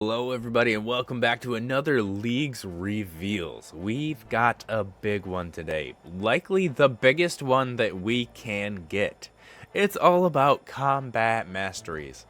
Hello everybody and welcome back to another Leagues Reveals. We've got a big one today, likely the biggest one that we can get. It's all about combat masteries.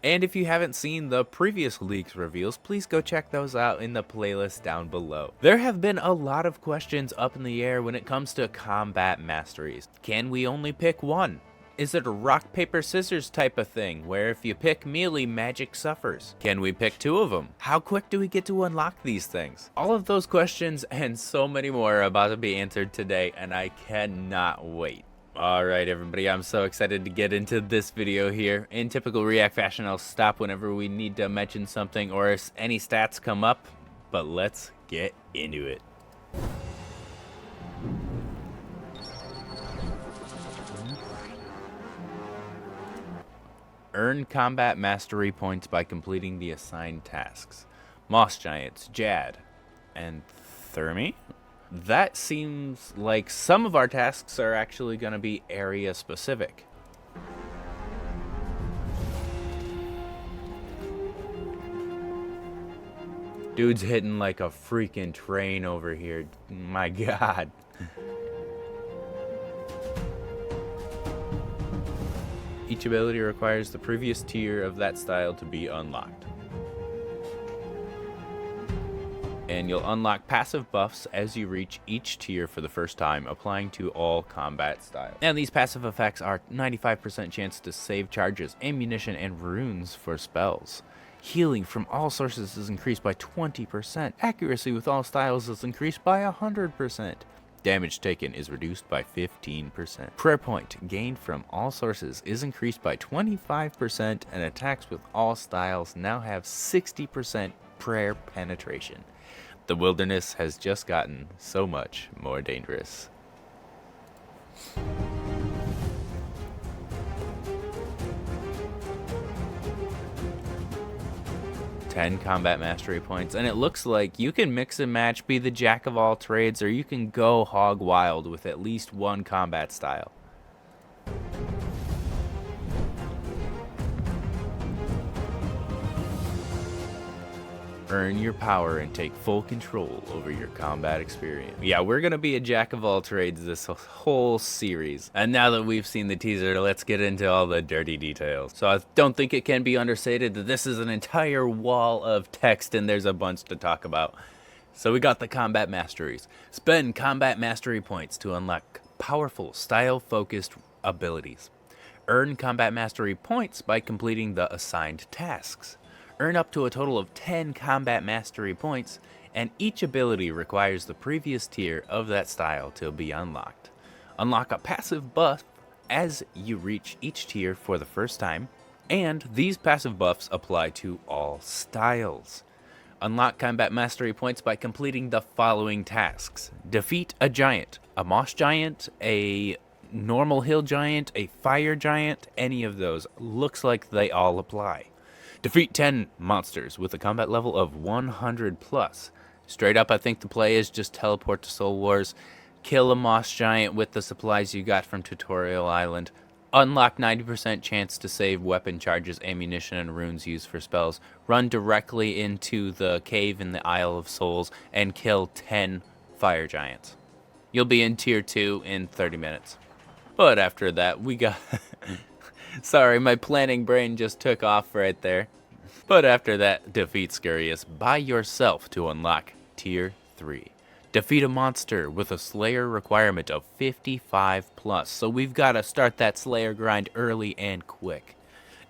And if you haven't seen the previous Leagues Reveals, please go check those out in the playlist down below. There have been a lot of questions up in the air when it comes to combat masteries. Can we only pick one? Is it a rock, paper, scissors type of thing, where if you pick melee, magic suffers? Can we pick two of them? How quick do we get to unlock these things? All of those questions and so many more are about to be answered today, and I cannot wait. Alright everybody, I'm so excited to get into this video here. In typical React fashion, I'll stop whenever we need to mention something or if any stats come up, but let's get into it. Earn combat mastery points by completing the assigned tasks. Moss Giants, Jad, and Thermi? That seems like some of our tasks are actually going to be area specific. Dude's hitting like a freaking train over here. My god. Each ability requires the previous tier of that style to be unlocked. And you'll unlock passive buffs as you reach each tier for the first time, applying to all combat styles. And these passive effects are 95% chance to save charges, ammunition, and runes for spells. Healing from all sources is increased by 20%. Accuracy with all styles is increased by 100%. Damage taken is reduced by 15%. Prayer point gained from all sources is increased by 25%, and attacks with all styles now have 60% prayer penetration. The wilderness has just gotten so much more dangerous. 10 combat mastery points, and it looks like you can mix and match, be the jack of all trades, or you can go hog wild with at least one combat style. Earn your power and take full control over your combat experience. Yeah, we're gonna be a jack of all trades this whole series. And now that we've seen the teaser, let's get into all the dirty details. So I don't think it can be understated that this is an entire wall of text and there's a bunch to talk about. So we got the combat masteries. Spend combat mastery points to unlock powerful, style-focused abilities. Earn combat mastery points by completing the assigned tasks. Earn up to a total of 10 combat mastery points, and each ability requires the previous tier of that style to be unlocked. Unlock a passive buff as you reach each tier for the first time, and these passive buffs apply to all styles. Unlock combat mastery points by completing the following tasks. Defeat a giant, a moss giant, a normal hill giant, a fire giant, any of those. Looks like they all apply. Defeat 10 monsters with a combat level of 100 plus. Straight up, I think the play is just teleport to Soul Wars, kill a moss giant with the supplies you got from Tutorial Island, unlock 90% chance to save weapon charges, ammunition, and runes used for spells, run directly into the cave in the Isle of Souls, and kill 10 fire giants. You'll be in tier 2 in 30 minutes. But after that, we got... Sorry, my planning brain just took off right there. But after that, defeat Scurious by yourself to unlock Tier 3. Defeat a monster with a Slayer requirement of 55 plus, so we've got to start that Slayer grind early and quick.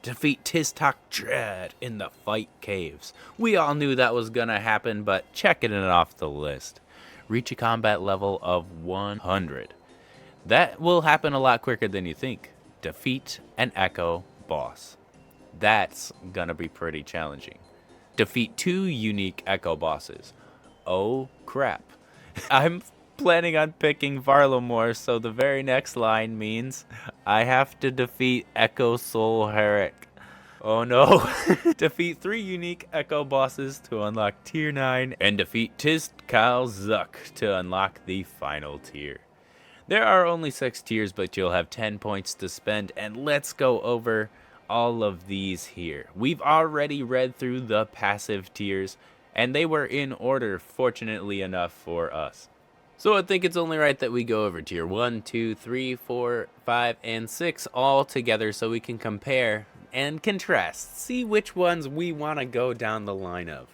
Defeat Tistok Dread in the Fight Caves. We all knew that was gonna happen, but checking it off the list. Reach a combat level of 100. That will happen a lot quicker than you think. Defeat an Echo boss. That's gonna be pretty challenging. Defeat 2 unique Echo bosses. Oh crap. I'm planning on picking Varlamore, so the very next line means I have to defeat Echo Soul Herrick. Oh no. Defeat 3 unique Echo bosses to unlock tier 9, and defeat Tizkal Zuck to unlock the final tier. There are only 6 tiers, but you'll have 10 points to spend, and let's go over all of these here. We've already read through the passive tiers, and they were in order, fortunately enough for us. So I think it's only right that we go over tier 1, 2, 3, 4, 5, and 6 all together so we can compare and contrast, see which ones we want to go down the line of.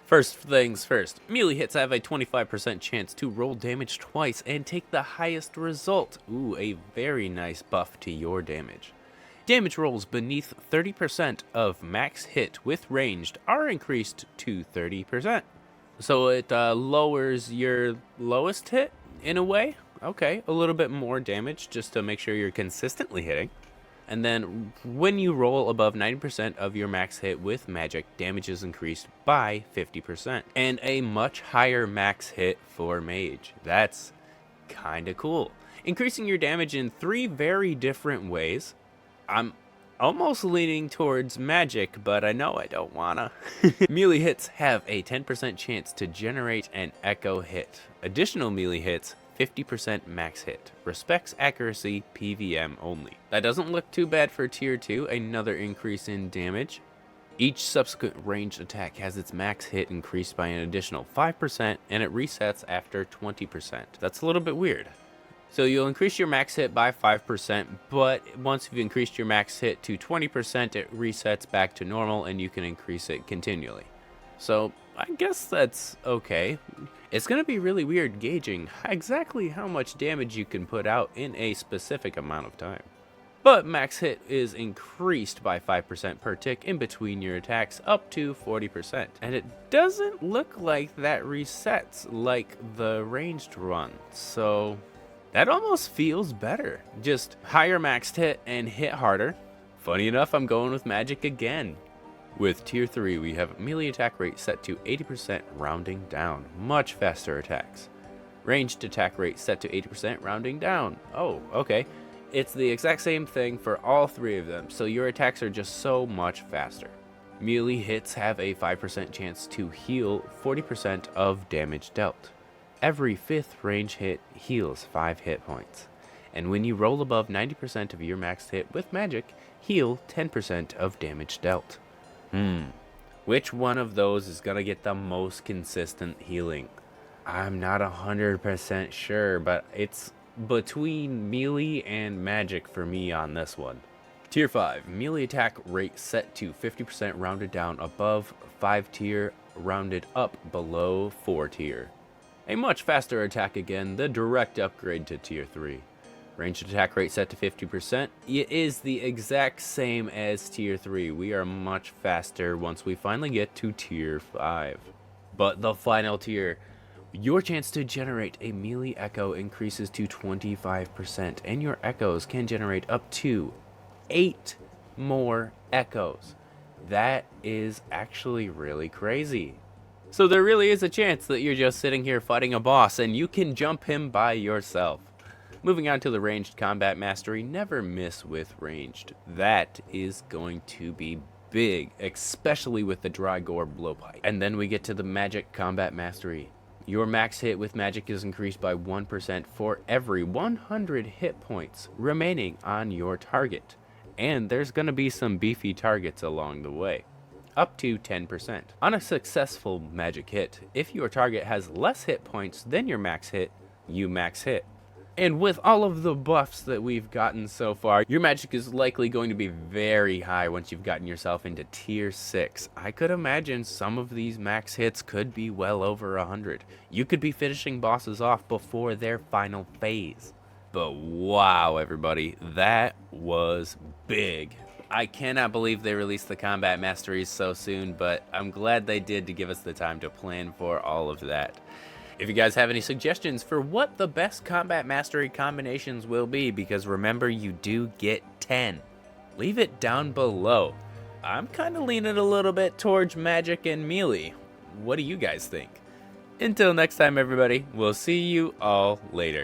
First things first, melee hits have a 25% chance to roll damage twice and take the highest result. Ooh, a very nice buff to your damage. Damage rolls beneath 30% of max hit with ranged are increased to 30%. So it lowers your lowest hit in a way. Okay, a little bit more damage just to make sure you're consistently hitting. And then when you roll above 90% of your max hit with magic, damage is increased by 50%. And a much higher max hit for mage. That's kind of cool. Increasing your damage in 3 very different ways. I'm almost leaning towards magic, but I know I don't wanna. Melee hits have a 10% chance to generate an echo hit. Additional melee hits, 50% max hit. Respects accuracy, PVM only. That doesn't look too bad for tier 2, another increase in damage. Each subsequent ranged attack has its max hit increased by an additional 5%, and it resets after 20%. That's a little bit weird. So you'll increase your max hit by 5%, but once you've increased your max hit to 20%, it resets back to normal and you can increase it continually. So I guess that's okay. It's going to be really weird gauging exactly how much damage you can put out in a specific amount of time. But max hit is increased by 5% per tick in between your attacks up to 40%. And it doesn't look like that resets like the ranged one, so that almost feels better. Just higher maxed hit and hit harder. Funny enough, I'm going with magic again. With tier 3, we have melee attack rate set to 80% rounding down. Much faster attacks. Ranged attack rate set to 80% rounding down. Oh, okay. It's the exact same thing for all 3 of them, so your attacks are just so much faster. Melee hits have a 5% chance to heal 40% of damage dealt. Every 5th range hit heals 5 hit points. And when you roll above 90% of your max hit with magic, heal 10% of damage dealt. Which one of those is going to get the most consistent healing? I'm not 100% sure, but it's between melee and magic for me on this one. Tier 5, melee attack rate set to 50% rounded down above 5 tier, rounded up below 4 tier. A much faster attack again, the direct upgrade to tier 3. Ranged attack rate set to 50%. It is the exact same as tier 3. We are much faster once we finally get to tier 5. But the final tier, your chance to generate a melee echo increases to 25%, and your echoes can generate up to 8 more echoes. That is actually really crazy. So there really is a chance that you're just sitting here fighting a boss and you can jump him by yourself. Moving on to the ranged combat mastery, never miss with ranged. That is going to be big, especially with the dry gore blowpipe. And then we get to the magic combat mastery. Your max hit with magic is increased by 1% for every 100 hit points remaining on your target. And there's going to be some beefy targets along the way. Up to 10%. On a successful magic hit, if your target has less hit points than your max hit, you max hit. And with all of the buffs that we've gotten so far, your magic is likely going to be very high once you've gotten yourself into tier 6. I could imagine some of these max hits could be well over 100. You could be finishing bosses off before their final phase. But wow, everybody, that was big. I cannot believe they released the combat masteries so soon, but I'm glad they did to give us the time to plan for all of that. If you guys have any suggestions for what the best combat mastery combinations will be, because remember, you do get 10, leave it down below. I'm kind of leaning a little bit towards magic and melee. What do you guys think? Until next time, everybody, we'll see you all later.